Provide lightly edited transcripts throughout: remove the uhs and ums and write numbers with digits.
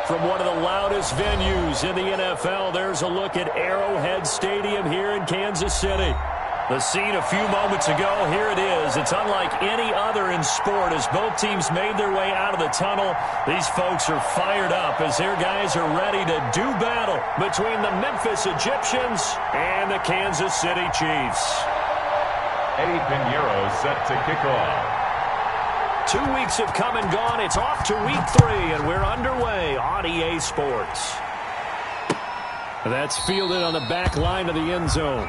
From one of the loudest venues in the NFL, there's a look at Arrowhead Stadium here in Kansas City. The scene a few moments ago, here it is. It's unlike any other in sport as both teams made their way out of the tunnel. These folks are fired up as their guys are ready to do battle between the Memphis Egyptians and the Kansas City Chiefs. Eddie Pinheiro set to kick off. 2 weeks have come and gone. It's off to week 3, and we're underway on EA Sports. That's fielded on the back line of the end zone.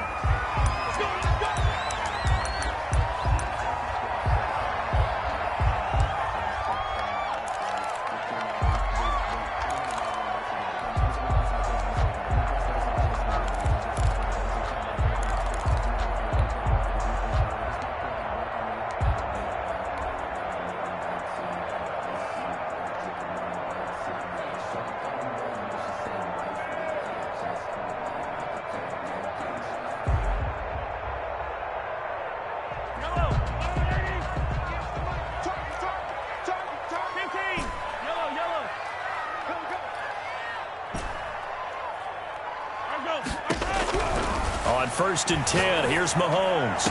On 1st and 10, here's Mahomes.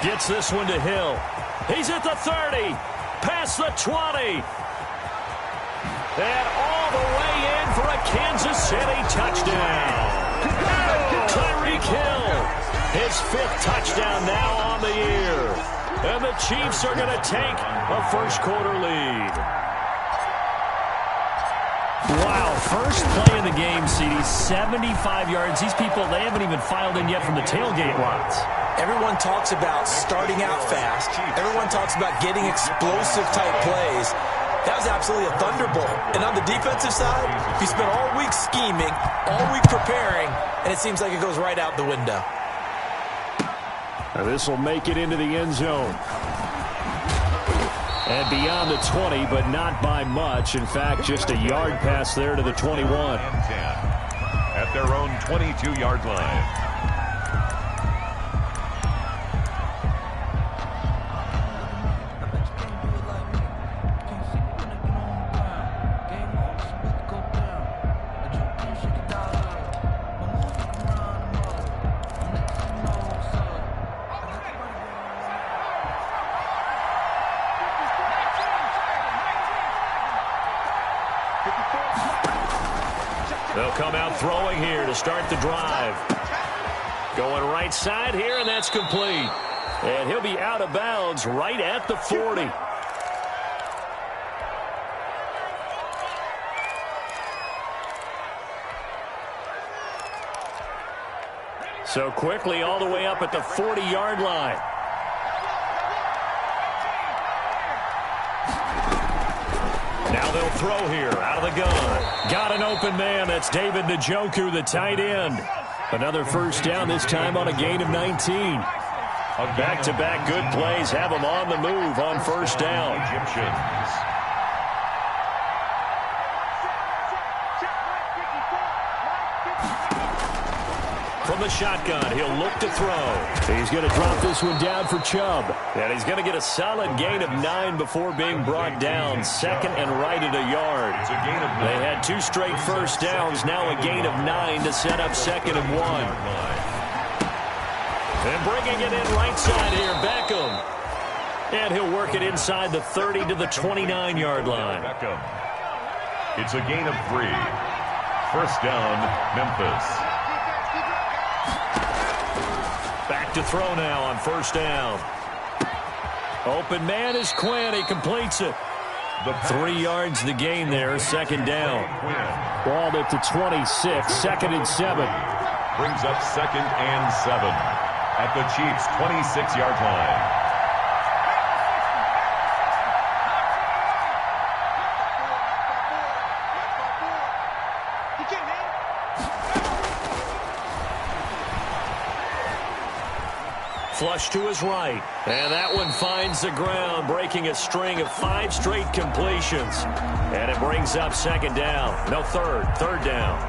Gets this one to Hill. He's at the 30. Past the 20. And all the way in for a Kansas City touchdown. Tyreek Hill. His 5th touchdown now on the year. And the Chiefs are going to take a first-quarter lead. Wow, first play of the game, CD, 75 yards. These people, they haven't even filed in yet from the tailgate lots. Everyone talks about starting out fast. Everyone talks about getting explosive-type plays. That was absolutely a thunderbolt. And on the defensive side, you spent all week scheming, all week preparing, and it seems like it goes right out the window. This will make it into the end zone. And beyond the 20, but not by much. In fact, just a yard pass there to the 21. And 10 at their own 22-yard line. They'll come out throwing here to start the drive. Going right side here, and that's complete. And he'll be out of bounds right at the 40. So quickly all the way up at the 40-yard line. Now they'll throw here out of the gun. Got an open man. That's David Njoku, the tight end. Another first down, this time on a gain of 19. Back-to-back good plays have them on the move on first down. Egyptians. From the shotgun, he'll look to throw. He's going to drop this one down for Chubb. And he's going to get a solid gain of 9 before being brought down. Second and right at a yard. They had 2 straight first downs. Now a gain of 9 to set up 2nd and 1. And bringing it in right side here, Beckham. And he'll work it inside the 30 to the 29-yard line. Beckham. It's a gain of 3. First down, Memphis. Back to throw now on first down. Open man is Quinn. He completes it. 3 yards the gain there, second down. Ball at the 26, 2nd and 7. Brings up 2nd and 7 at the Chiefs' 26-yard line. Flush to his right. And that one finds the ground, breaking a string of 5 straight completions. And it brings up 2nd down. No, third down.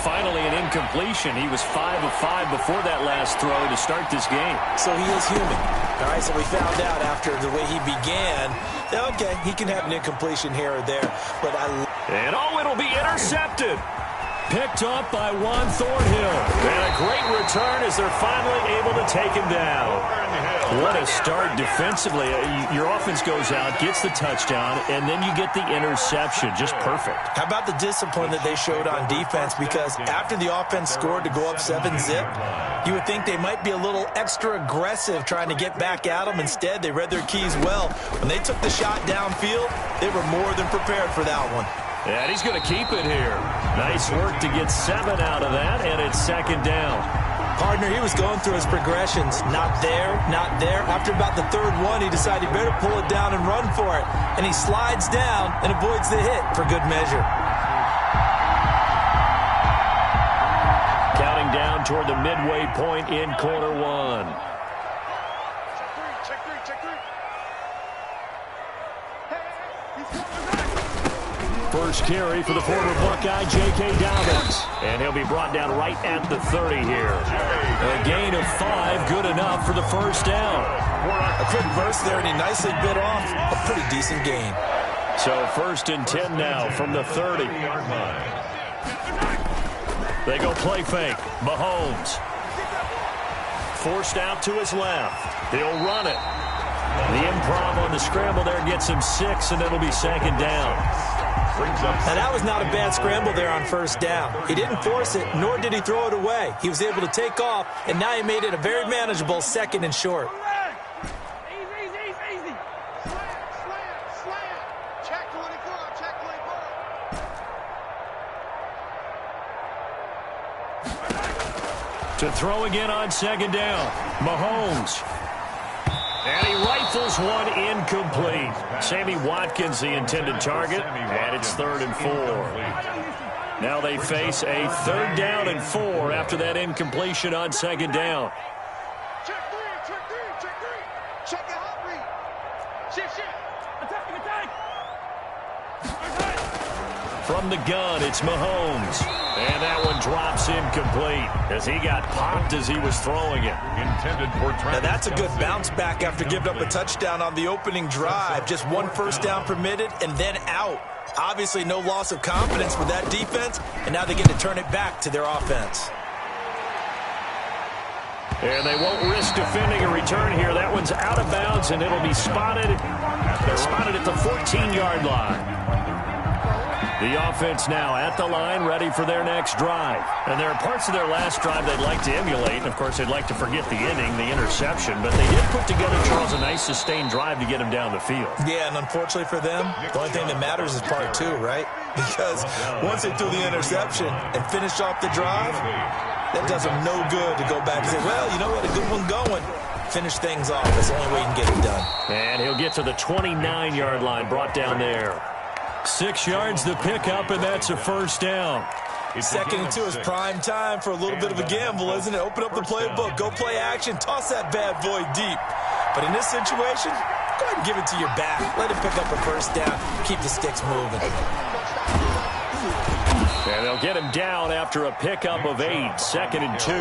finally an incompletion. He was 5 of 5 before that last throw to start this game. So he is human. All right, so we found out after the way he began, okay, he can have an incompletion here or there. But and it'll be intercepted. Picked up by Juan Thornhill. And a great return as they're finally able to take him down. What a start defensively. Your offense goes out, gets the touchdown, and then you get the interception. Just perfect. How about the discipline that they showed on defense? Because after the offense scored to go up 7-zip, you would think they might be a little extra aggressive trying to get back at them. Instead, they read their keys well. When they took the shot downfield, they were more than prepared for that one. And he's going to keep it here. Nice work to get 7 out of that, and it's second down. Partner, he was going through his progressions. Not there, not there. After about the third one, he decided he better pull it down and run for it. And he slides down and avoids the hit for good measure. Counting down toward the midway point in quarter one. First carry for the former Buckeye, J.K. Dobbins. And he'll be brought down right at the 30 here. A gain of 5, good enough for the first down. A quick burst there, and he nicely bit off a pretty decent gain. So 1st and 10 now from the 30. They go play fake. Mahomes. Forced out to his left. He'll run it. The improv on the scramble there gets him 6, and it'll be second down. Now, that was not a bad scramble there on first down. He didn't force it, nor did he throw it away. He was able to take off, and now he made it a very manageable 2nd and short. Easy. Slam. Check 24. To throw again on second down. Mahomes. And he rifles one incomplete. Sammy Watkins, the intended target, and it's 3rd and 4. Now they face a 3rd down and 4 after that incompletion on second down. Check three. Check it out, read. Shift. Attack. From the gun, it's Mahomes. And that one drops incomplete as he got popped as he was throwing it. Intended for now that's a good bounce back after giving up a touchdown on the opening drive. Just 1 first down permitted and then out. Obviously no loss of confidence with that defense, and now they get to turn it back to their offense. And they won't risk defending a return here. That one's out of bounds, and it'll be spotted at the 14-yard line. The offense now at the line, ready for their next drive. And there are parts of their last drive they'd like to emulate. And, of course, they'd like to forget the inning, the interception. But they did put together, Charles, a nice sustained drive to get him down the field. Yeah, and unfortunately for them, the only thing that matters is part 2, right? Because once they threw the interception and finished off the drive, that does them no good to go back and say, well, you know what, a good one going. Finish things off. That's the only way you can get it done. And he'll get to the 29-yard line, brought down there. 6 yards to pick up, and that's a first down. 2nd and 2 is prime time for a little bit of a gamble, isn't it? Open up the playbook, go play action, toss that bad boy deep. But in this situation, go ahead and give it to your back. Let him pick up a first down. Keep the sticks moving. And they'll get him down after a pickup of 8, 2nd and 2.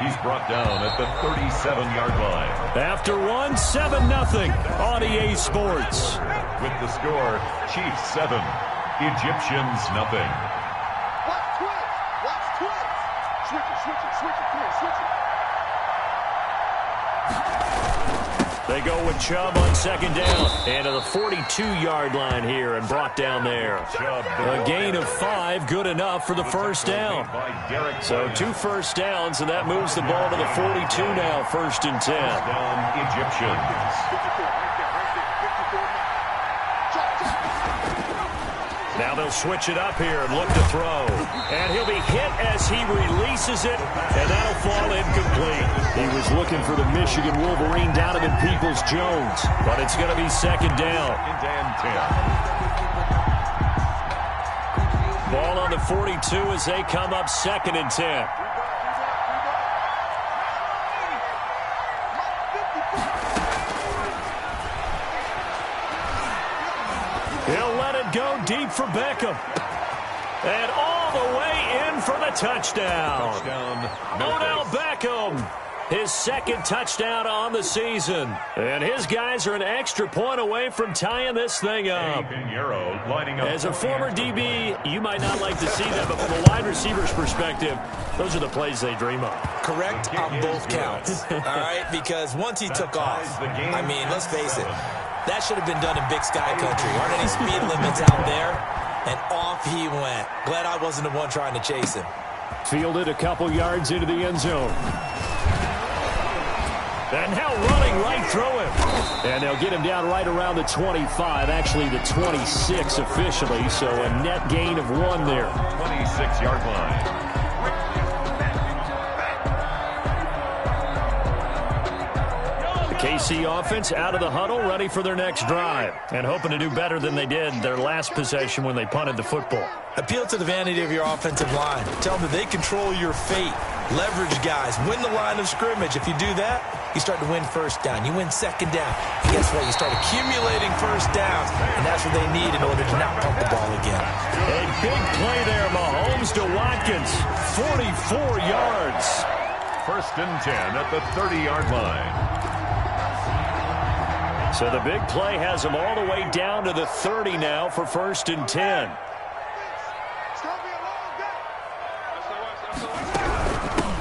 He's brought down at the 37-yard line. After one, 7-0 on EA Sports. With the score, Chiefs 7, Egyptians nothing. Watch twist. Switch it. They go with Chubb on second down. And to the 42-yard line here and brought down there. A gain of 5, good enough for the first down. So 2 first downs, and that moves the ball to the 42 now, 1st and 10. Down Egyptians. Now they'll switch it up here and look to throw. And he'll be hit as he releases it, and that'll fall incomplete. He was looking for the Michigan Wolverine Donovan Peoples-Jones, but it's going to be second down. Ball on the 42 as they come up 2nd and 10. He'll let it go deep for Beckham. And all the way in for the touchdown. Odell Beckham. His second touchdown on the season. And his guys are an extra point away from tying this thing up. As a former DB, you might not like to see that, but from a wide receiver's perspective, those are the plays they dream of. Correct on both counts. All right, because once he took off, I mean, let's face it, that should have been done in Big Sky Country. Aren't any speed limits out there? And off he went. Glad I wasn't the one trying to chase him. Fielded a couple yards into the end zone. And now running right through him. And they'll get him down right around the 25, actually the 26 officially, so a net gain of 1 there. 26-yard line. KC offense out of the huddle, ready for their next drive, and hoping to do better than they did their last possession when they punted the football. Appeal to the vanity of your offensive line. Tell them that they control your fate. Leverage guys. Win the line of scrimmage. If you do that, you start to win first down. You win second down. And guess what? You start accumulating first downs, and that's what they need in order to not pump the ball again. A big play there, Mahomes to Watkins. 44 yards. 1st and 10 at the 30-yard line. So the big play has him all the way down to the 30 now for 1st and 10.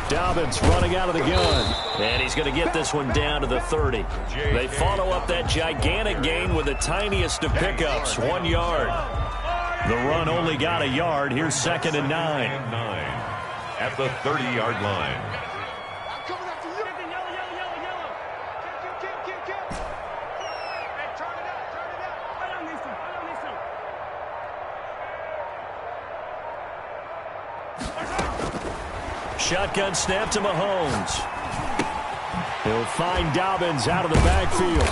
Dobbins running out of the gun. And he's going to get this one down to the 30. They follow up that gigantic gain with the tiniest of pickups, 1 yard. The run only got a yard. Here's 2nd and 9. At the 30-yard line. Shotgun snap to Mahomes. He'll find Dobbins out of the backfield.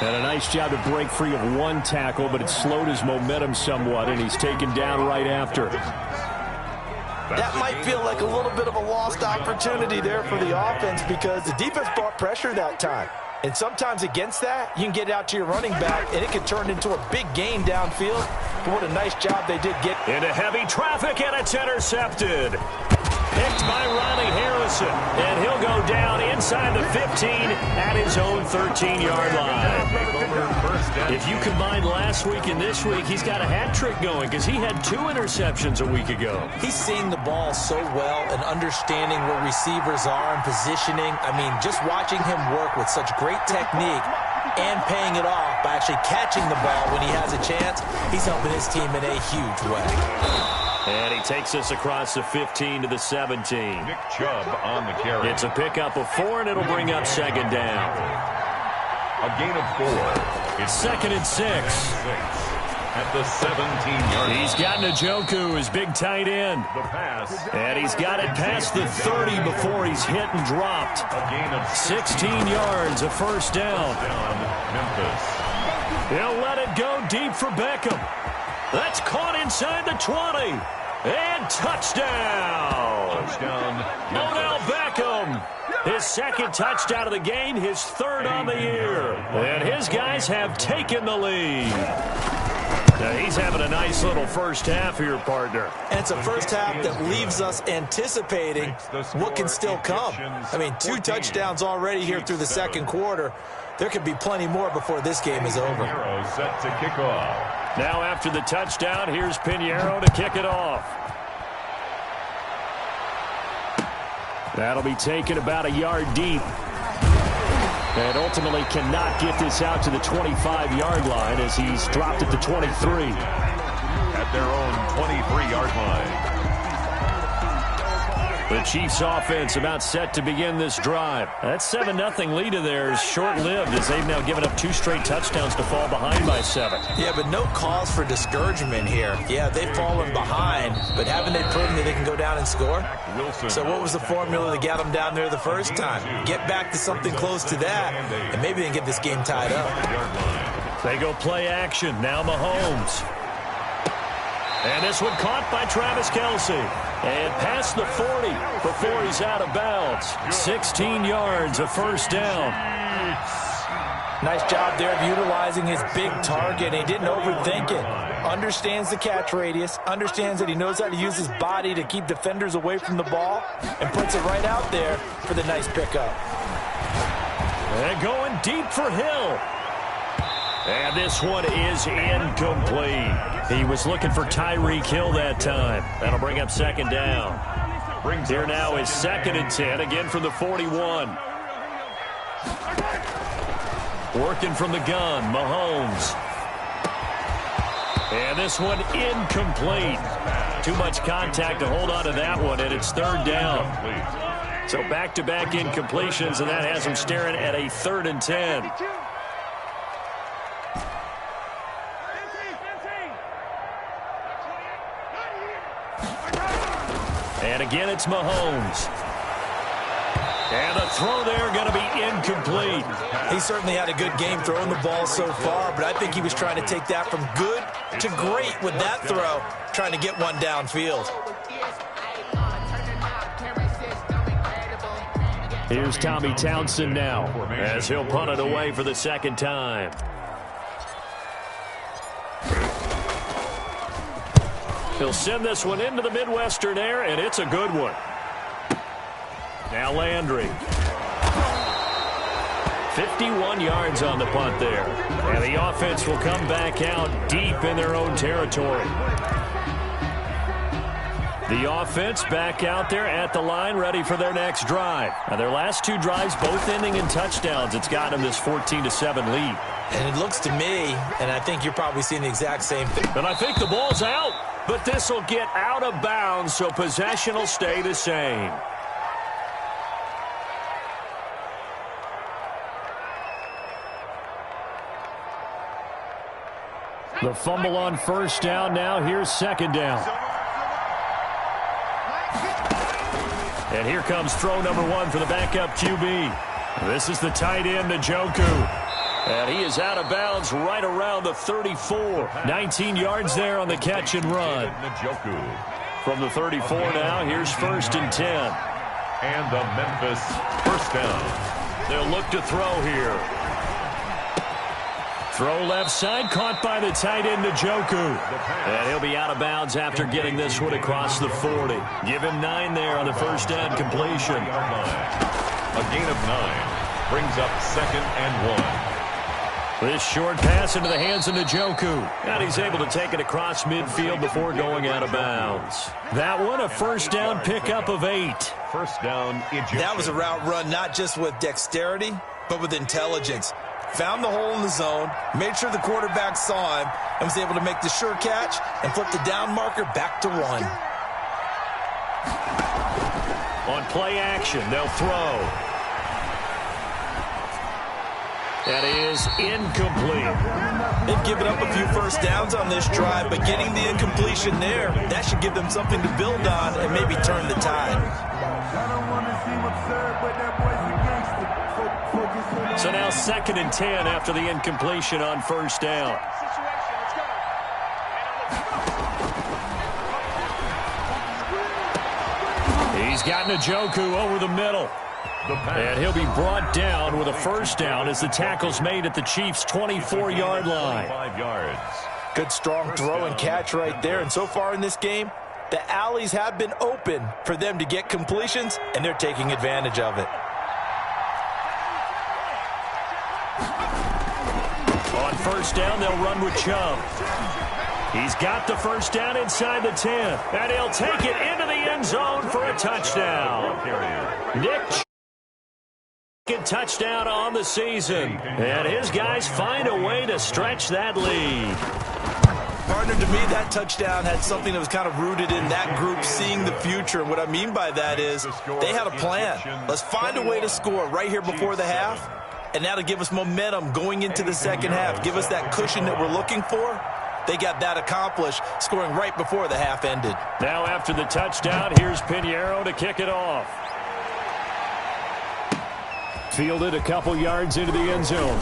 And a nice job to break free of 1 tackle, but it slowed his momentum somewhat, and he's taken down right after. That might feel like a little bit of a lost opportunity there for the offense because the defense brought pressure that time. And sometimes against that, you can get out to your running back, and it can turn into a big gain downfield. But what a nice job they did get. Into heavy traffic, and it's intercepted. Picked by Ronnie Harrison, and he'll go down inside the 15 at his own 13-yard line. If you combine last week and this week, he's got a hat trick going because he had 2 interceptions a week ago. He's seeing the ball so well and understanding where receivers are and positioning. I mean, just watching him work with such great technique and paying it off by actually catching the ball when he has a chance, he's helping his team in a huge way. And he takes us across the 15 to the 17. Nick Chubb on the carry. It's a pickup of 4, and it'll bring up 2nd down. A gain of 4. It's 2nd and 6. At the 17-yard line. He's got Njoku, his big tight end. The pass. And he's got it past the 30 before he's hit and dropped. A gain of 16 yards, a 1st down. Memphis. He'll let it go deep for Beckham. That's caught inside the 20. And touchdown. Odell Beckham. His 2nd touchdown of the game, his 3rd on the year. And his guys have taken the lead. Now he's having a nice little first half here, partner. And it's a first half that leaves us anticipating what can still come. I mean, 2 touchdowns already here through the 2nd quarter. There could be plenty more before this game is over. Set to kick off. Now after the touchdown, here's Pinheiro to kick it off. That'll be taken about a yard deep. And ultimately cannot get this out to the 25-yard line as he's dropped at the 23. At their own 23-yard line. The Chiefs offense about set to begin this drive. That 7-0 lead of theirs short-lived as they've now given up 2 straight touchdowns to fall behind by 7. Yeah, but no cause for discouragement here. Yeah, they've fallen behind, but haven't they proven that they can go down and score? So what was the formula that got them down there the first time? Get back to something close to that, and maybe they can get this game tied up. They go play action. Now Mahomes. And this one caught by Travis Kelce. And past the 40 before he's out of bounds. 16 yards, a 1st down. Nice job there of utilizing his big target. He didn't overthink it. Understands the catch radius, understands that he knows how to use his body to keep defenders away from the ball, and puts it right out there for the nice pickup. And going deep for Hill. And this one is incomplete. He was looking for Tyreek Hill that time. That'll bring up second down. Here now is 2nd and 10, again from the 41. Working from the gun, Mahomes. And this one incomplete. Too much contact to hold on to that one, and it's 3rd down. So back-to-back incompletions, and that has him staring at a 3rd and 10. And again, it's Mahomes. And the throw there going to be incomplete. He certainly had a good game throwing the ball so far, but I think he was trying to take that from good to great with that throw, trying to get one downfield. Here's Tommy Townsend now, as he'll punt it away for the 2nd time. He'll send this one into the Midwestern air, and it's a good one. Now Landry. 51 yards on the punt there. And the offense will come back out deep in their own territory. The offense back out there at the line, ready for their next drive. Now their last 2 drives, both ending in touchdowns. It's got them this 14-7 lead. And it looks to me, and I think you're probably seeing the exact same thing. And I think the ball's out, but this will get out of bounds, so possession will stay the same. The fumble on 1st down. Now here's 2nd down. And here comes throw number 1 for the backup QB. This is the tight end, Njoku. And he is out of bounds right around the 34. 19 yards there on the catch and run. From the 34 now, here's 1st and 10. And the Memphis 1st down. They'll look to throw here. Throw left side, caught by the tight end, Njoku. And he'll be out of bounds after getting this one across the 40. Give him 9 there on the 1st down completion. A gain of 9 brings up 2nd and 1. This short pass into the hands of Njoku. And he's able to take it across midfield before going out of bounds. That one, a 1st down pickup of 8. 1st down, Egypt. That was a route run not just with dexterity, but with intelligence. Found the hole in the zone, made sure the quarterback saw him, and was able to make the sure catch and flip the down marker back to 1. On play action, they'll throw. That is incomplete. They've given up a few 1st downs on this drive, but getting the incompletion there, that should give them something to build on and maybe turn the tide. So now 2nd and 10 after the incompletion on 1st down. He's got Njoku over the middle. And he'll be brought down with a 1st down as the tackle's made at the Chiefs' 24-yard line. 5 yards. Good strong throw and catch right there. And so far in this game, the alleys have been open for them to get completions, and they're taking advantage of it. On 1st down, they'll run with Chubb. He's got the 1st down inside the 10. And he'll take it into the end zone for a touchdown. Nick touchdown on the season. And his guys find a way to stretch that lead. Partner, to me, that touchdown had something that was kind of rooted in that group seeing the future. And what I mean by that is they had a plan. Let's find a way to score right here before the half. And that'll give us momentum going into the 2nd half. Give us that cushion that we're looking for. They got that accomplished, scoring right before the half ended. Now after the touchdown, here's Pinheiro to kick it off. Fielded a couple yards into the end zone.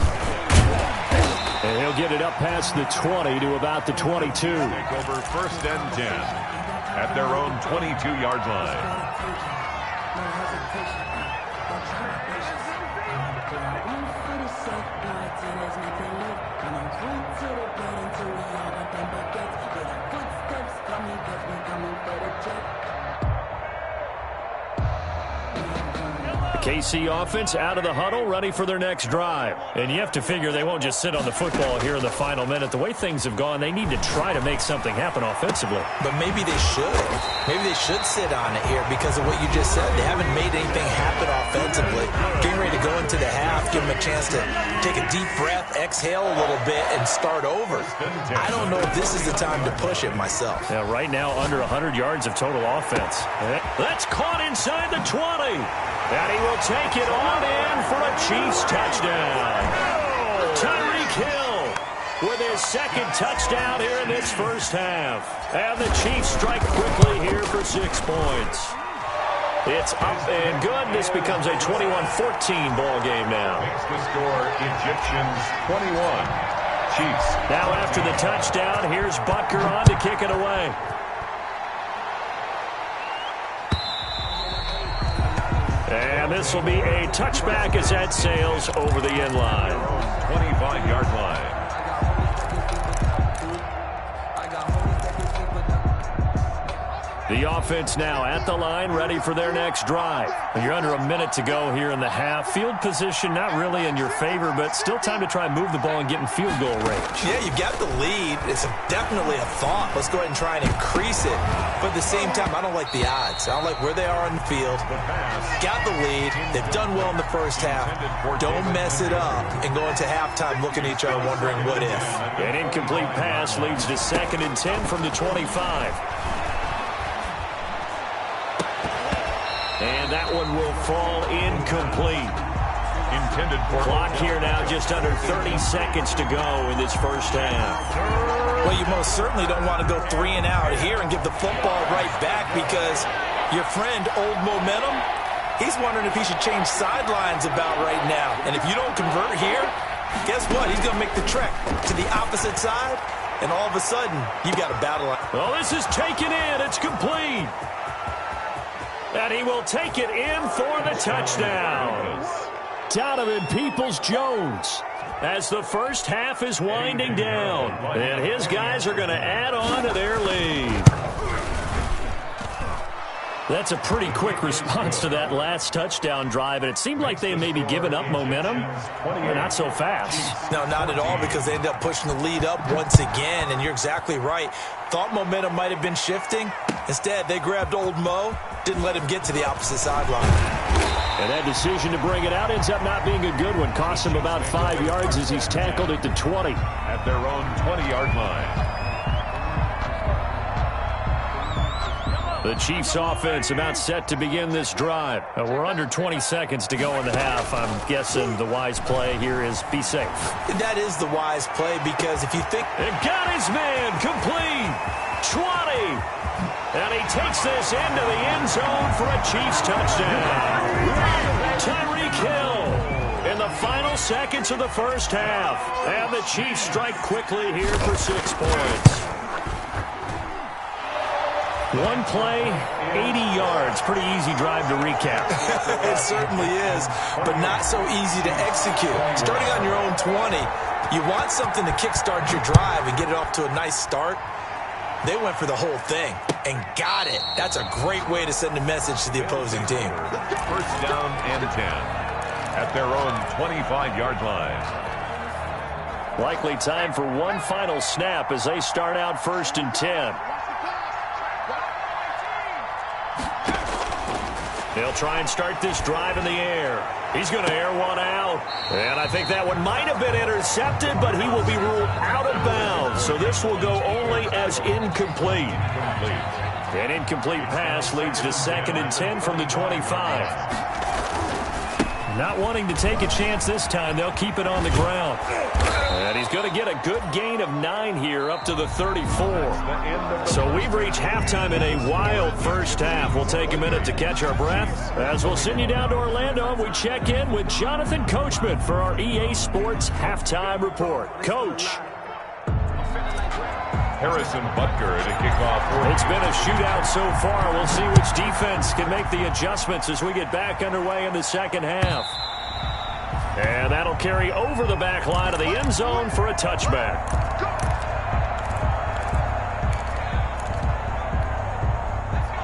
And he'll get it up past the 20 to about the 22. Take over 1st and 10 at their own 22-yard line. KC offense out of the huddle, ready for their next drive. And you have to figure they won't just sit on the football here in the final minute. The way things have gone, they need to try to make something happen offensively. But maybe they should. Maybe they should sit on it here because of what you just said. They haven't made anything happen offensively. Getting ready to go into the half, give them a chance to take a deep breath, exhale a little bit, and start over. I don't know if this is the time to push it myself. Yeah, right now under 100 yards of total offense. That's caught inside the 20. And he will take it on in for a Chiefs touchdown. Tyreek Hill with his second touchdown here in this first half. And the Chiefs strike quickly here for 6 points. It's up and good. This becomes a 21-14 ball game now. Makes the score Egyptians 21. Chiefs. Now after the touchdown, here's Butker on to kick it away. And this will be a touchback as that sails over the end line. 25-yard line. The offense now at the line, ready for their next drive. You're under a minute to go here in the half. Field position not really in your favor, but still time to try and move the ball and get in field goal range. Yeah, you got the lead. It's definitely a thought. Let's go ahead and try and increase it. But at the same time, I don't like the odds. I don't like where they are on the field. Got the lead. They've done well in the first half. Don't mess it up and go into halftime looking at each other wondering what if. An incomplete pass leads to 2nd and 10 from the 25. And that one will fall incomplete. Intended for clock here now, just under 30 seconds to go in this first half. Well, you most certainly don't want to go 3 and out here and give the football right back because your friend, Old Momentum, he's wondering if he should change sidelines about right now. And if you don't convert here, guess what? He's going to make the trek to the opposite side, and all of a sudden, you've got a battle. Well, this is taken in. It's complete. And he will take it in for the touchdown. Donovan Peoples-Jones as the first half is winding down. And his guys are going to add on to their lead. That's a pretty quick response to that last touchdown drive, and it seemed like they may be giving up momentum, but not so fast. No, not at all, because they ended up pushing the lead up once again, and you're exactly right. Thought momentum might have been shifting. Instead, they grabbed Old Mo, didn't let him get to the opposite sideline. And that decision to bring it out ends up not being a good one. Cost him about 5 yards as he's tackled at the 20. At their own 20-yard line. The Chiefs offense about set to begin this drive. We're under 20 seconds to go in the half. I'm guessing the wise play here is be safe. That is the wise play because if you think... And got his man complete. 20. And he takes this into the end zone for a Chiefs touchdown. Tyreek Hill in the final seconds of the first half. And the Chiefs strike quickly here for 6 points. One play, 80 yards. Pretty easy drive to recap. It certainly is, but not so easy to execute. Starting on your own 20, you want something to kickstart your drive and get it off to a nice start. They went for the whole thing and got it. That's a great way to send a message to the opposing team. First down and 10 at their own 25-yard line. Likely time for one final snap as they start out 1st and 10. They'll try and start this drive in the air. He's going to air one out. And I think that one might have been intercepted, but he will be ruled out of bounds. So this will go only as incomplete. An incomplete pass leads to 2nd and 10 from the 25. Not wanting to take a chance this time, they'll keep it on the ground. And he's going to get a good gain of 9 here up to the 34. So we've reached halftime in a wild first half. We'll take a minute to catch our breath as we'll send you down to Orlando and we check in with Jonathan Coachman for our EA Sports Halftime Report. Coach. Harrison Butker to kick off. It's been a shootout so far. We'll see which defense can make the adjustments as we get back underway in the second half. And that'll carry over the back line of the end zone for a touchback.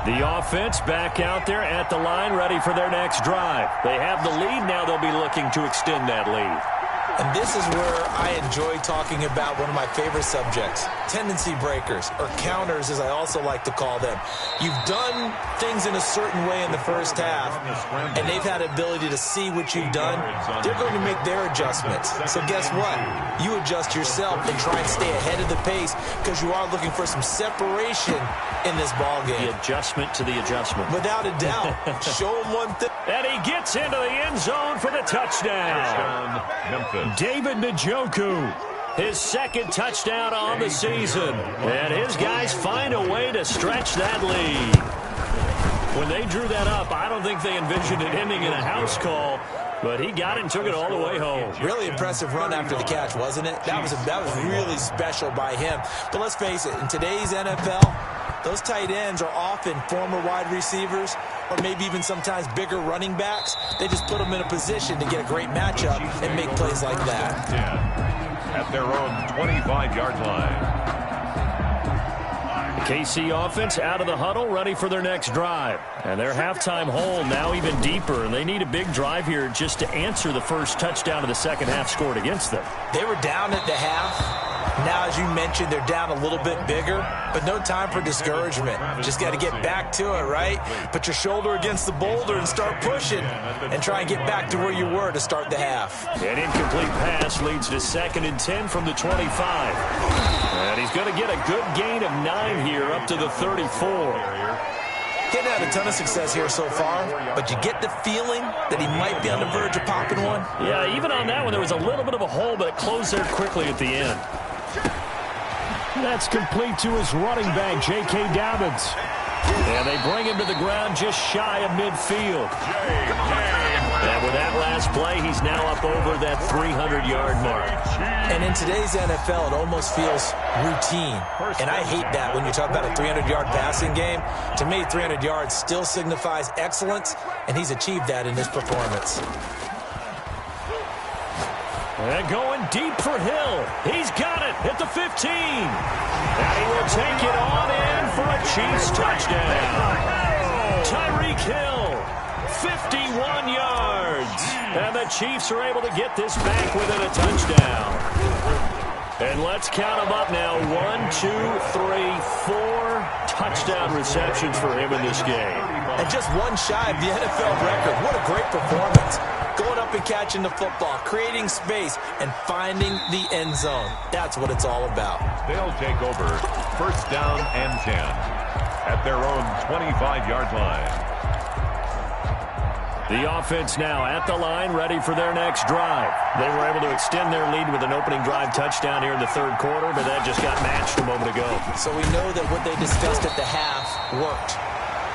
The offense back out there at the line, ready for their next drive. They have the lead. Now they'll be looking to extend that lead. And this is where I enjoy talking about one of my favorite subjects, tendency breakers, or counters as I also like to call them. You've done things in a certain way in the first half, and they've had the ability to see what you've done. They're going to make their adjustments. So guess what? You adjust yourself and try and stay ahead of the pace because you are looking for some separation in this ball game. The adjustment to the adjustment. Without a doubt. Show them one thing. And he gets into the end zone for the touchdown. David Njoku, his second touchdown on the season. And his guys find a way to stretch that lead. When they drew that up, I don't think they envisioned it ending in a house call. But he got it and took it all the way home. Really impressive run after the catch, wasn't it? That was really special by him. But let's face it, in today's NFL, those tight ends are often former wide receivers or maybe even sometimes bigger running backs. They just put them in a position to get a great matchup and make plays like that. At their own 25-yard line. KC offense out of the huddle, ready for their next drive. And their halftime hole now even deeper, and they need a big drive here just to answer the first touchdown of the second half scored against them. They were down at the half. Now, as you mentioned, they're down a little bit bigger, but no time for discouragement. Just got to get back to it, right? Put your shoulder against the boulder and start pushing and try and get back to where you were to start the half. An incomplete pass leads to 2nd and 10 from the 25. And he's going to get a good gain of 9 here up to the 34. He's had a ton of success here so far, but you get the feeling that he might be on the verge of popping one. Yeah, even on that one, there was a little bit of a hole, but it closed there quickly at the end. That's complete to his running back, J.K. Dobbins. And they bring him to the ground just shy of midfield. And with that last play, he's now up over that 300-yard mark. And in today's NFL, it almost feels routine. And I hate that when you talk about a 300-yard passing game. To me, 300 yards still signifies excellence, and he's achieved that in his performance. And going deep for Hill. He's got it at the 15. And he will take it on in for a Chiefs touchdown. Tyreek Hill, 51 yards. And the Chiefs are able to get this back within a touchdown. And let's count them up now. 1, 2, 3, 4 touchdown receptions for him in this game. And just one shy of the NFL record. What a great performance. Going up and catching the football, creating space, and finding the end zone. That's what it's all about. They'll take over 1st down and 10 at their own 25-yard line. The offense now at the line, ready for their next drive. They were able to extend their lead with an opening drive touchdown here in the 3rd quarter, but that just got matched a moment ago. So we know that what they discussed at the half worked.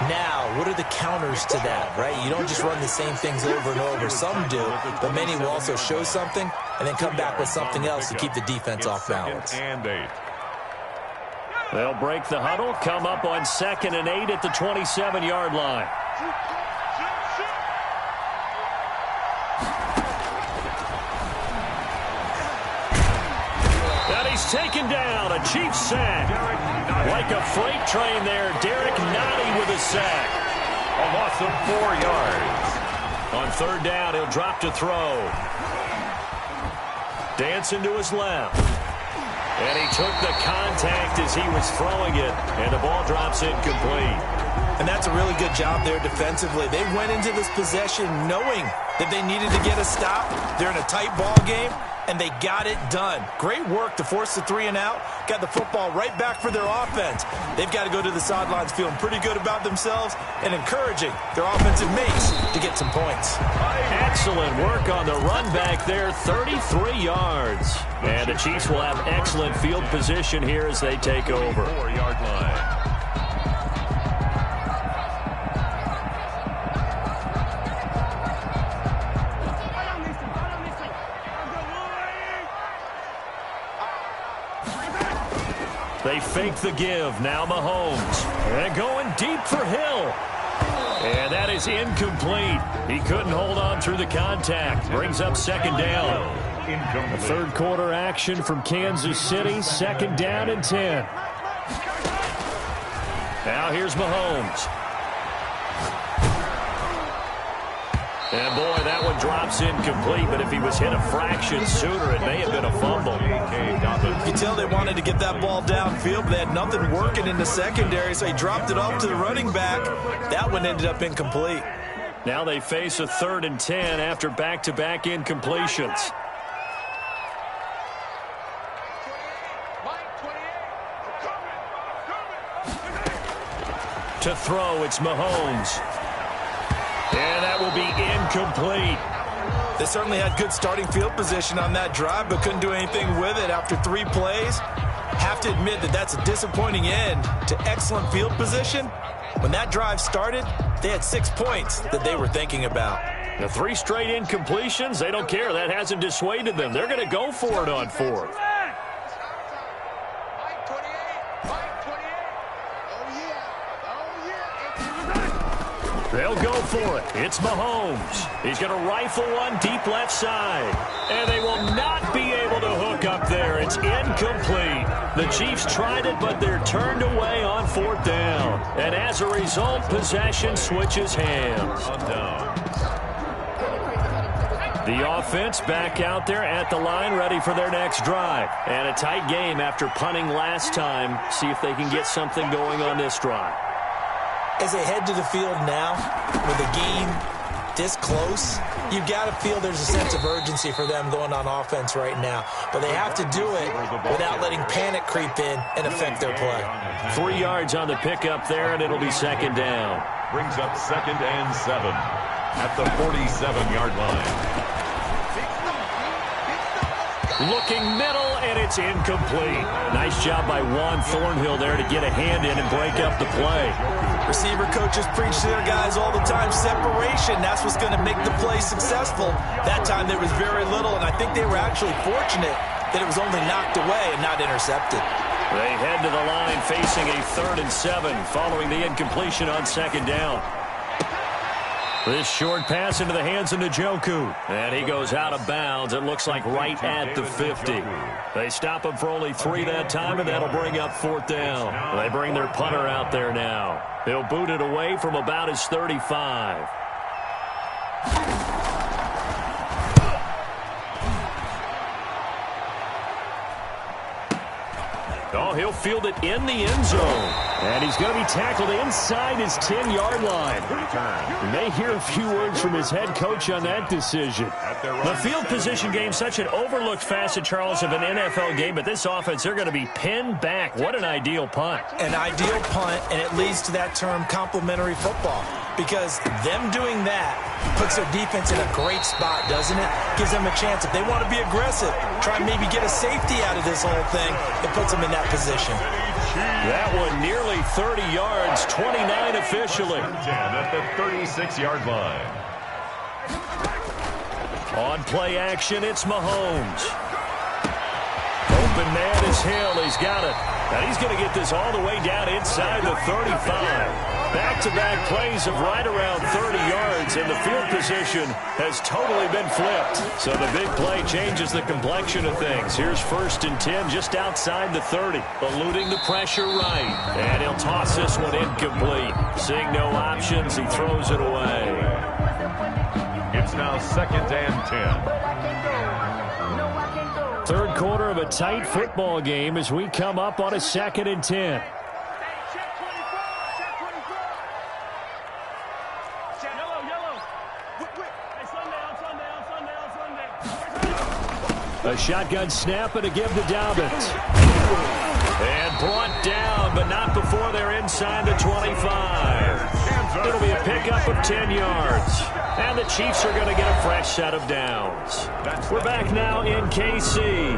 Now, what are the counters to that, right? You don't just run the same things over and over. Some do, but many will also show something and then come back with something else to keep the defense off balance. They'll break the huddle, come up on 2nd and 8 at the 27-yard line. And he's taken down, a Chiefs sack. Like a freight train there, Derek Nottie with a sack. A loss of 4 yards. On 3rd down, he'll drop to throw. Dancing to his left. And he took the contact as he was throwing it, and the ball drops incomplete. And that's a really good job there defensively. They went into this possession knowing that they needed to get a stop. They're in a tight ball game, and they got it done. Great work to force the 3 and out. Got the football right back for their offense. They've got to go to the sidelines feeling pretty good about themselves and encouraging their offensive mates to get some points. Excellent work on the run back there, 33 yards. And the Chiefs will have excellent field position here as they take over. 4-yard line. They fake the give. Now Mahomes. And going deep for Hill. And that is incomplete. He couldn't hold on through the contact. Brings up 2nd down. The 3rd quarter action from Kansas City. 2nd down and 10. Now here's Mahomes. And, boy, that one drops incomplete, but if he was hit a fraction sooner, it may have been a fumble. You can tell they wanted to get that ball downfield, but they had nothing working in the secondary, so he dropped it off to the running back. That one ended up incomplete. Now they face a 3rd and 10 after back-to-back incompletions. To throw, it's Mahomes. And that will be incomplete. They certainly had good starting field position on that drive, but couldn't do anything with it after 3 plays. Have to admit that that's a disappointing end to excellent field position. When that drive started, they had 6 points that they were thinking about. The 3 straight incompletions, they don't care. That hasn't dissuaded them. They're going to go for it on 4th. They'll go for it. It's Mahomes. He's going to rifle one deep left side. And they will not be able to hook up there. It's incomplete. The Chiefs tried it, but they're turned away on 4th down. And as a result, possession switches hands. The offense back out there at the line, ready for their next drive. And a tight game after punting last time. See if they can get something going on this drive. As they head to the field now, with the game this close, you've got to feel there's a sense of urgency for them going on offense right now. But they have to do it without letting panic creep in and affect their play. 3 yards on the pickup there, and it'll be 2nd down. Brings up 2nd and 7 at the 47-yard line. Looking middle, and it's incomplete. Nice job by Juan Thornhill there to get a hand in and break up the play. Receiver coaches preach to their guys all the time, separation. That's what's going to make the play successful. That time there was very little, and I think they were actually fortunate that it was only knocked away and not intercepted. They head to the line facing a 3rd and 7 following the incompletion on 2nd down. This short pass into the hands of Njoku. And he goes out of bounds. It looks like right at the 50. They stop him for only 3 that time, and that'll bring up 4th down. They bring their punter out there now. He'll boot it away from about his 35. Oh, he'll field it in the end zone. And he's going to be tackled inside his 10-yard line. You may hear a few words from his head coach on that decision. The field position game, such an overlooked facet, Charles, of an NFL game, but this offense, they're going to be pinned back. What an ideal punt. An ideal punt, and it leads to that term complementary football. Because them doing that puts their defense in a great spot, doesn't it? Gives them a chance. If they want to be aggressive, try and maybe get a safety out of this whole thing, it puts them in that position. That one nearly 30 yards, 29 officially. At the 36-yard line. On play action, it's Mahomes. Open man is Hill. He's got it. And he's going to get this all the way down inside the 35. Back-to-back plays of right around 30 yards, and the field position has totally been flipped. So the big play changes the complexion of things. Here's 1st and 10 just outside the 30, eluding the pressure right. And he'll toss this one incomplete. Seeing no options, he throws it away. It's now 2nd and 10. Third quarter of a tight football game as we come up on a 2nd and 10. A shotgun snap and a give to Dobbins. And brought down, but not before they're inside the 25. It'll be a pickup of 10 yards. And the Chiefs are going to get a fresh set of downs. We're back now in KC.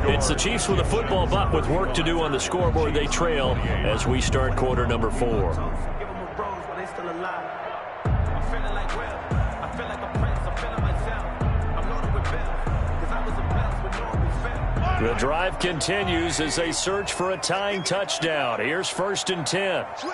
It's the Chiefs with a football, but with work to do on the scoreboard, they trail as we start quarter number 4. The drive continues as they search for a tying touchdown. Here's 1st and 10. Switch.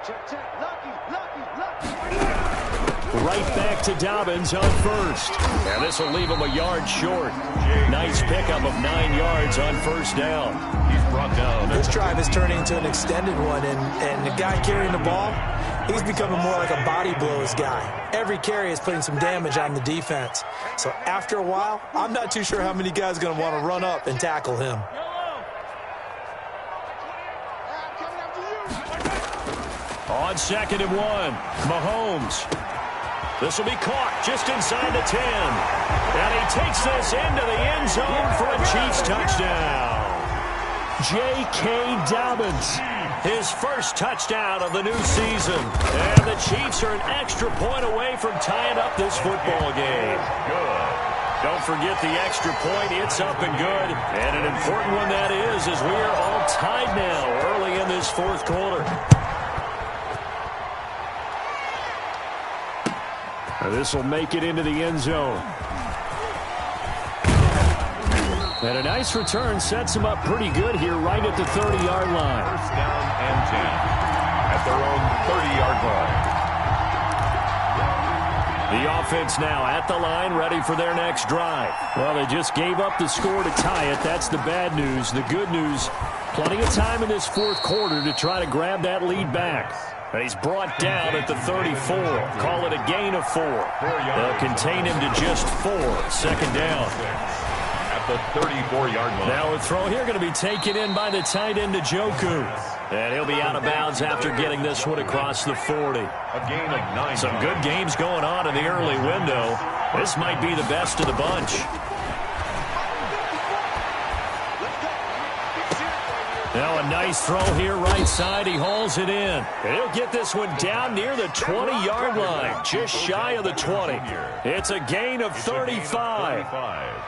Check. Lucky. Right back to Dobbins on first. And this will leave him a yard short. Nice pickup of 9 yards on first down. He's brought down. This drive is turning into an extended one, and the guy carrying the ball, he's becoming more like a body blows guy. Every carry is putting some damage on the defense. So after a while, I'm not too sure how many guys are going to want to run up and tackle him. On 2nd and 1, Mahomes. This will be caught just inside the 10. And he takes this into the end zone for a Chiefs touchdown. J.K. Dobbins, his first touchdown of the new season. And the Chiefs are an extra point away from tying up this football game. Good. Don't forget the extra point. It's up and good. And an important one that is, as we are all tied now early in this fourth quarter. This will make it into the end zone. And a nice return sets him up pretty good here right at the 30-yard line. First down and 10 at their own 30-yard line. The offense now at the line, ready for their next drive. Well, they just gave up the score to tie it. That's the bad news. The good news, plenty of time in this fourth quarter to try to grab that lead back. And he's brought down at the 34. Call it a gain of 4. They'll contain him to just 4. Second down. At the 34-yard line. Now a throw here going to be taken in by the tight end, Njoku. And he'll be out of bounds after getting this one across the 40. A gain of 9. Some good games going on in the early window. This might be the best of the bunch. Now a nice throw here right side. He hauls it in. And he'll get this one down near the 20-yard line. Just shy of the 20. It's a gain of 35.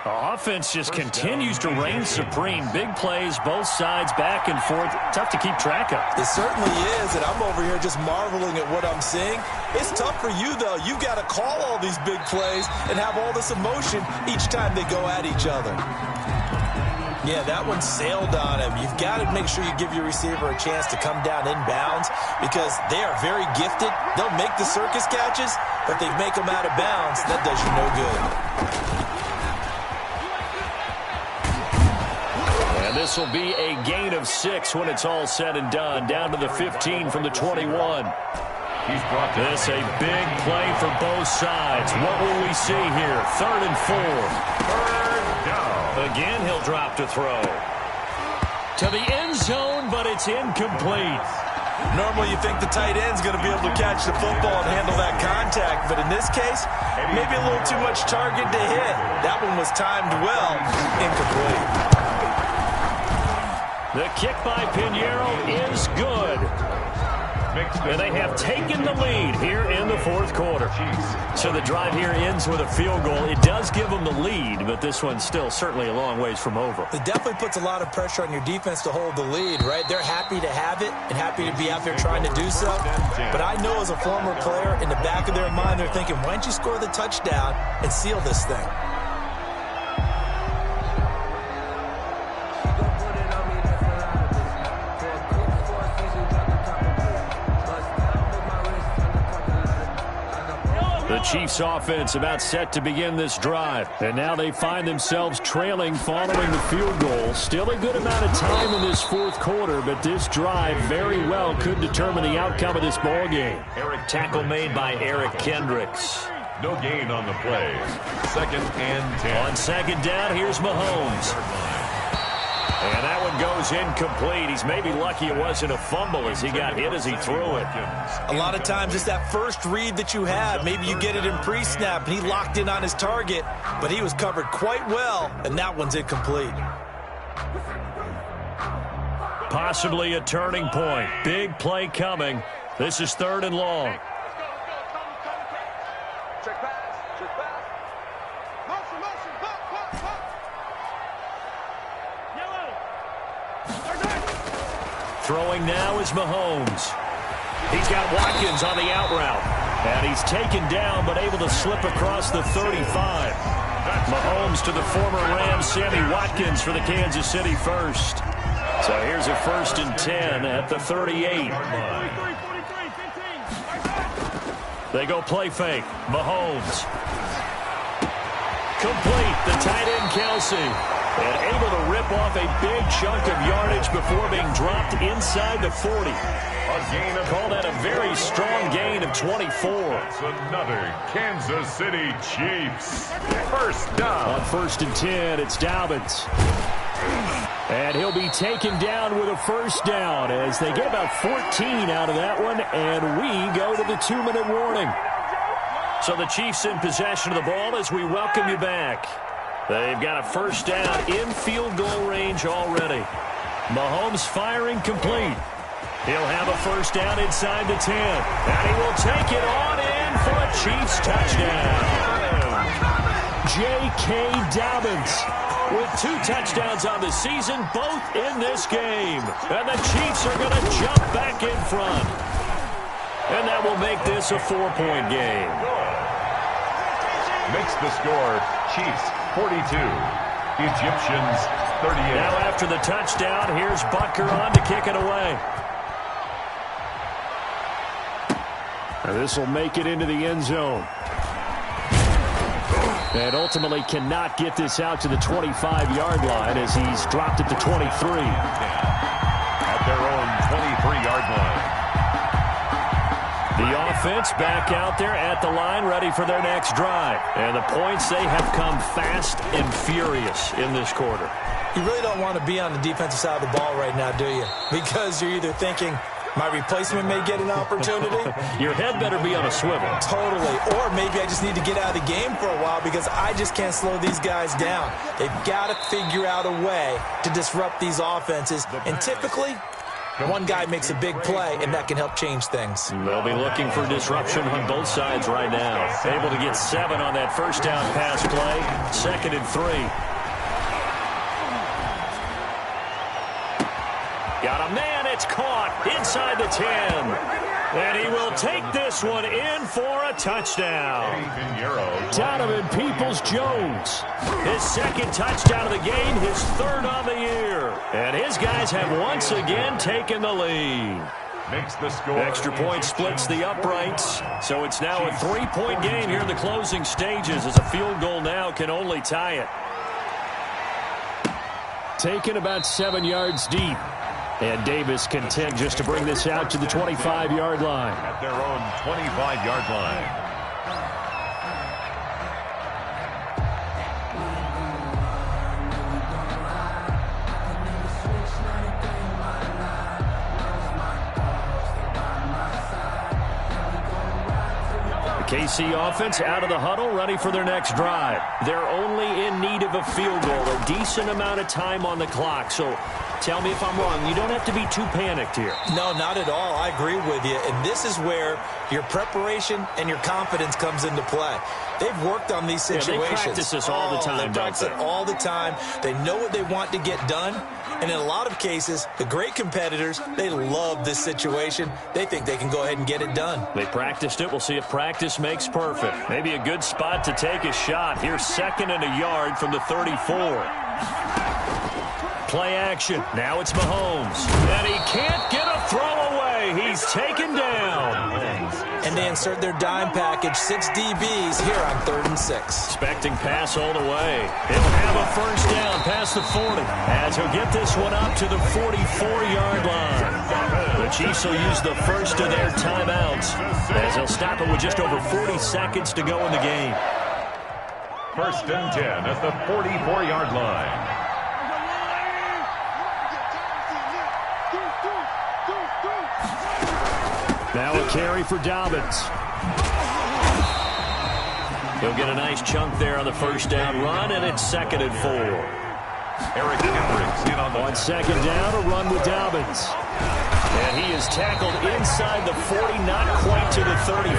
The offense just continues to reign supreme. Big plays, both sides, back and forth. Tough to keep track of. It certainly is, and I'm over here just marveling at what I'm seeing. It's tough for you, though. You've got to call all these big plays and have all this emotion each time they go at each other. Yeah, that one sailed on him. You've got to make sure you give your receiver a chance to come down inbounds because they are very gifted. They'll make the circus catches, but if they make them out of bounds, that does you no good. And this will be a gain of 6 when it's all said and done. Down to the 15 from the 21. This a big play for both sides. What will we see here? 3rd and 4. Third down. Again, he'll drop to throw. To the end zone, but it's incomplete. Normally you think the tight end's going to be able to catch the football and handle that contact, but in this case, maybe a little too much target to hit. That one was timed well. Incomplete. The kick by Pinheiro is good. And they have taken the lead here in the fourth quarter. So the drive here ends with a field goal. It does give them the lead, but this one's still certainly a long ways from over. It definitely puts a lot of pressure on your defense to hold the lead, right? They're happy to have it and happy to be out there trying to do so. But I know as a former player, in the back of their mind, they're thinking, why don't you score the touchdown and seal this thing? The Chiefs offense about set to begin this drive. And now they find themselves trailing following the field goal. Still a good amount of time in this fourth quarter, but this drive very well could determine the outcome of this ball game. Tackle made by Eric Kendricks. No gain on the play. 2nd and 10. On 2nd down, here's Mahomes. And that one goes incomplete. He's maybe lucky it wasn't a fumble as he got hit as he threw it. A lot of times it's that first read that you have. Maybe you get it in pre-snap and he locked in on his target, but he was covered quite well, and that one's incomplete. Possibly a turning point. Big play coming. This is 3rd and long. Check pass. Check pass. Motion, motion. Pop, pop, pop. Throwing now is Mahomes. He's got Watkins on the out route. And he's taken down but able to slip across the 35. Mahomes to the former Rams, Sammy Watkins for the Kansas City first. So here's a 1st and 10 at the 38. They go play fake. Mahomes. Complete. The tight end, Kelsey. And able to rip off a big chunk of yardage before being dropped inside the 40. Call that a very strong gain of 24. That's another Kansas City Chiefs. First down. On 1st and 10, it's Dobbins. And he'll be taken down with a first down as they get about 14 out of that one, and we go to the 2-minute warning. So the Chiefs in possession of the ball as we welcome you back. They've got a first down in field goal range already. Mahomes firing complete. He'll have a first down inside the 10. And he will take it on in for a Chiefs touchdown. J.K. Dobbins with 2 touchdowns on the season, both in this game. And the Chiefs are going to jump back in front. And that will make this a 4-point game. Makes the score Chiefs 42, Egyptians 38. Now after the touchdown, here's Butker on to kick it away. And this will make it into the end zone. And ultimately cannot get this out to the 25-yard line as he's dropped it to 23. At their own 23-yard line. The offense back out there at the line, ready for their next drive. And the points, they have come fast and furious in this quarter. You really don't want to be on the defensive side of the ball right now, do you? Because you're either thinking, my replacement may get an opportunity. Your head better be on a swivel. Totally. Or maybe I just need to get out of the game for a while because I just can't slow these guys down. They've got to figure out a way to disrupt these offenses. And typically, one guy makes a big play, and that can help change things. They'll be looking for disruption on both sides right now. Able to get 7 on that first down pass play. 2nd and 3. Got a man, it's caught inside the 10. And he will take this one in for a touchdown. Donovan Peoples-Jones. His 2nd touchdown of the game, his 3rd on the year. And his guys have once again taken the lead. Makes the score. Extra point splits the uprights. So it's now a 3-point game here in the closing stages as a field goal now can only tie it. Taken about 7 yards deep. And Davis content just to bring this out to the 25-yard line. At their own 25-yard line. KC offense out of the huddle, ready for their next drive. They're only in need of a field goal, a decent amount of time on the clock. So tell me if I'm wrong. You don't have to be too panicked here. No, not at all. I agree with you. And this is where your preparation and your confidence comes into play. They've worked on these situations. Yeah, they practice this all the time, They practice it all the time. They know what they want to get done. And in a lot of cases, the great competitors, they love this situation. They think they can go ahead and get it done. They practiced it. We'll see if practice makes perfect. Maybe a good spot to take a shot. Here's 2nd and a yard from the 34. Play action. Now it's Mahomes. And he can't get a throw away. He's taken down. And they insert their dime package, 6 DBs here on 3rd and 6. Expecting pass all the way. He'll have a first down past the 40 as he'll get this one up to the 44-yard line. The Chiefs will use the first of their timeouts as they'll stop it with just over 40 seconds to go in the game. 1st and 10 at the 44-yard line. Now a carry for Dobbins. He'll get a nice chunk there on the first down run, and it's 2nd and 4. Eric Hendricks in on the 2nd down, a run with Dobbins. And he is tackled inside the 40, not quite to the 35.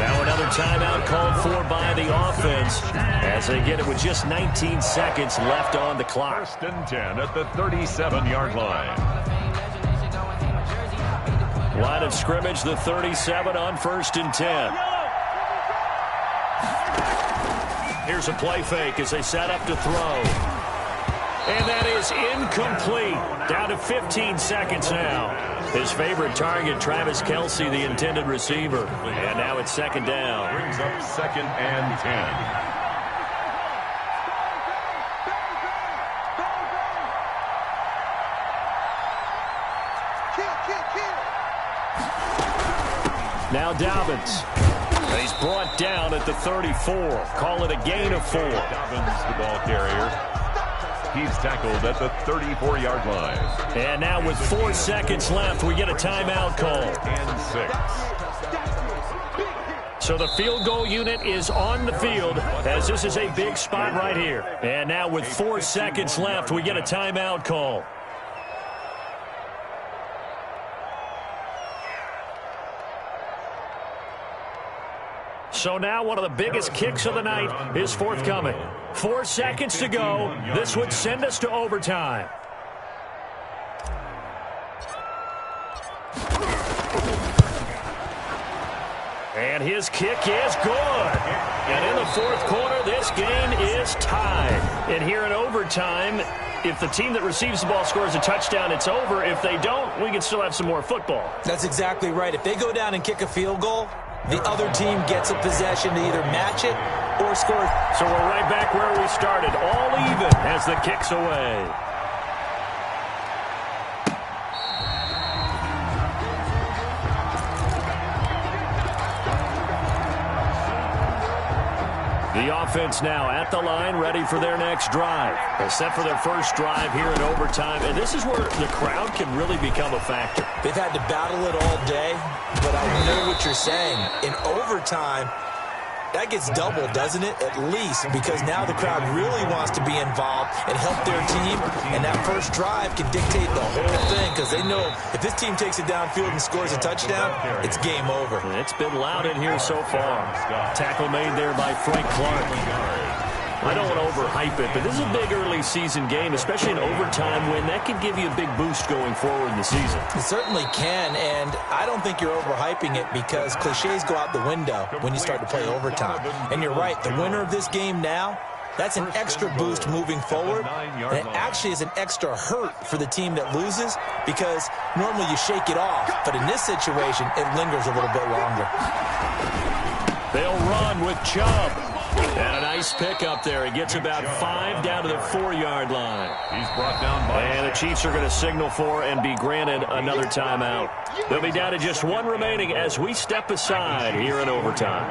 Now another timeout called for by the offense as they get it with just 19 seconds left on the clock. 1st and 10 at the 37-yard line. Line of scrimmage, the 37 on 1st and 10. Here's a play fake as they set up to throw. And that is incomplete. Down to 15 seconds now. His favorite target, Travis Kelce, the intended receiver. And now it's second down. Brings up second and 10. Now Dobbins. He's brought down at the 34. Call it a gain of 4. Dobbins, the ball carrier. He's tackled at the 34-yard line. And now with 4 seconds left, we get a timeout call. And 6. So the field goal unit is on the field as this is a big spot right here. And now with 4 seconds left, we get a timeout call. So now one of the biggest kicks of the night is forthcoming. 4 seconds to go. This would send us to overtime. And his kick is good. And in the fourth quarter, this game is tied. And here in overtime, if the team that receives the ball scores a touchdown, it's over. If they don't, we can still have some more football. That's exactly right. If they go down and kick a field goal, the other team gets a possession to either match it or score. So we're right back where we started, all even as the kick's away. The offense now at the line, ready for their next drive. They're set for their first drive here in overtime, and this is where the crowd can really become a factor. They've had to battle it all day, but I know what you're saying. In overtime, that gets doubled, doesn't it? At least, because now the crowd really wants to be involved and help their team, and that first drive can dictate the whole thing because they know if this team takes it downfield and scores a touchdown, it's game over. It's been loud in here so far. Tackle made there by Frank Clark. I don't want to overhype it, but this is a big early season game, especially an overtime win. That could give you a big boost going forward in the season. It certainly can, and I don't think you're overhyping it because cliches go out the window when you start to play overtime. And you're right, the winner of this game now, that's an extra boost moving forward. And it actually is an extra hurt for the team that loses because normally you shake it off, but in this situation, it lingers a little bit longer. They'll run with Chubb. And a nice pickup there. He gets about 5 down to the 4-yard line. He's brought down by... And the Chiefs are going to signal for and be granted another timeout. They'll be down to just 1 remaining as we step aside here in overtime.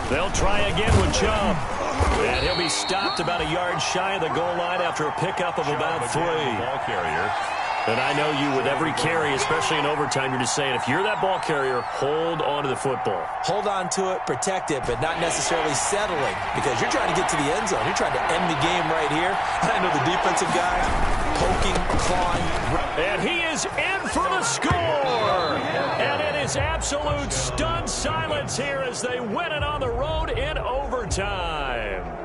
They'll try again with Chubb. And he'll be stopped about a yard shy of the goal line after a pickup of about 3. Ball carrier. And I know you, with every carry, especially in overtime, you're just saying, if you're that ball carrier, hold on to the football. Hold on to it, protect it, but not necessarily settling because you're trying to get to the end zone. You're trying to end the game right here. I know the defensive guys poking, clawing. And he is in for the score. And it is absolute stunned silence here as they win it on the road in overtime.